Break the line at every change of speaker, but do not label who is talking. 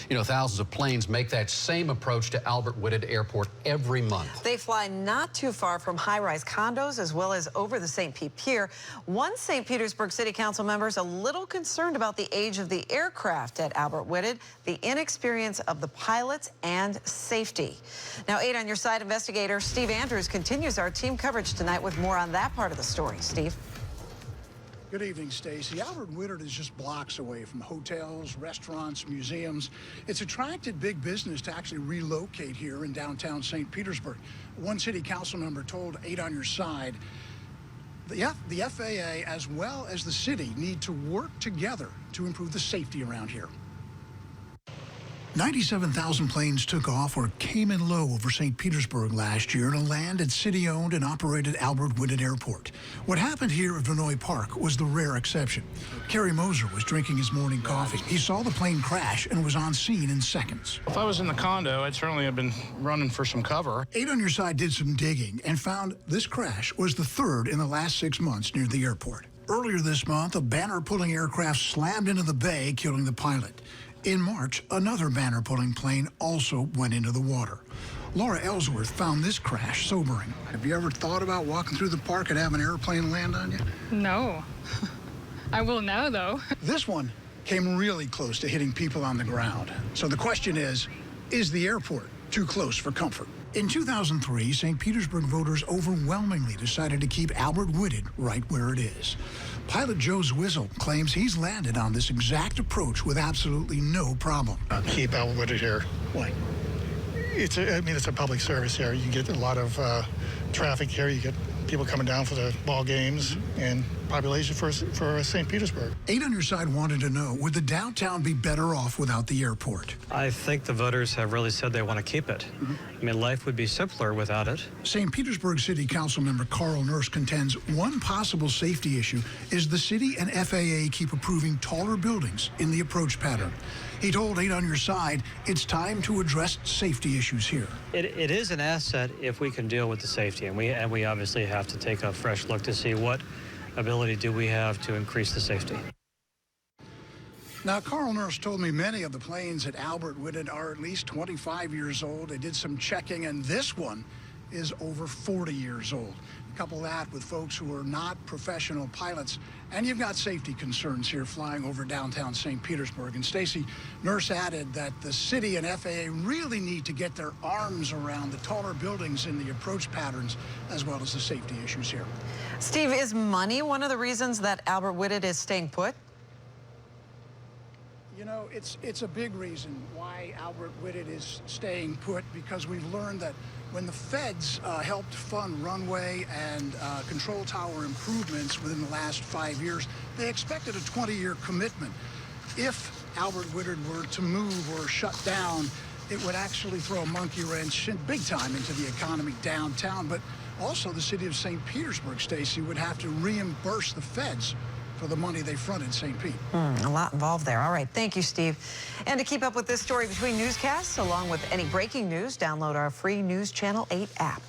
You know, thousands of planes make that same approach to Albert Whitted Airport every month.
They fly not too far from high-rise condos as well as over the St. Pete Pier. One St. Petersburg City Council member is a little concerned about the age of the aircraft at Albert Whitted, the inexperience of the pilots, and safety. Now, 8 on Your Side investigator Steve Andrews continues our team coverage tonight with more on that part of the story. Steve.
Good evening, Stacy. Albert Whitted is just blocks away from hotels, restaurants, museums. It's attracted big business to actually relocate here in downtown St. Petersburg. One city council member told 8 on Your Side the FAA as well as the city need to work together to improve the safety around here. 97,000 planes took off or came in low over St. Petersburg last year to land at city-owned and operated Albert Whitted Airport. What happened here at Vinoy Park was the rare exception. Kerry Moser was drinking his morning coffee. He saw the plane crash and was on scene in seconds.
If I was in the condo, I'd certainly have been running for some cover.
8 on Your Side did some digging and found this crash was the third in the last 6 months near the airport. Earlier this month, a banner-pulling aircraft slammed into the bay, killing the pilot. In March, another banner-pulling plane also went into the water. Laura Ellsworth found this crash sobering. Have you ever thought about walking through the park and having an airplane land on you?
No. I will now, though.
This one came really close to hitting people on the ground. So the question is the airport too close for comfort? In 2003, St. Petersburg voters overwhelmingly decided to keep Albert Whitted right where it is. Pilot Joe Zwizzle claims he's landed on this exact approach with absolutely no problem.
Keep Albert Whitted here.
Why?
It's a public service here. You get a lot of traffic here. You get people coming down for the ball games and population for St. Petersburg.
8 on Your Side wanted to know, would the downtown be better off without the airport?
I think the voters have really said they want to keep it. I mean, life would be simpler without it.
St. Petersburg City Council member Carl Nurse contends one possible safety issue is the city and FAA keep approving taller buildings in the approach pattern. He told 8 on Your Side it's time to address safety issues here.
It is an asset if we can deal with the safety, and we obviously have to take a fresh look to see what ability do we have to increase the safety.
Now, Carl Nurse told me many of the planes at Albert Whitted are at least 25 years old. They did some checking, and this one is over 40 years old. Couple that with folks who are not professional pilots, and you've got safety concerns here flying over downtown St. Petersburg. And Stacy, Nurse added that the city and FAA really need to get their arms around the taller buildings in the approach patterns as well as the safety issues here.
Steve, is money one of the reasons that Albert Whitted is staying put?
You know, it's a big reason why Albert Whitted is staying put, because we've learned that when the feds helped fund runway and control tower improvements within the last 5 years, they expected a 20-year commitment. If Albert Whitted were to move or shut down, it would actually throw a monkey wrench big time into the economy downtown. But also the city of St. Petersburg, Stacy, would have to reimburse the feds for the money they fronted St. Pete.
A lot involved there. All right, thank you, Steve. And to keep up with this story between newscasts, along with any breaking news, download our free News Channel 8 app.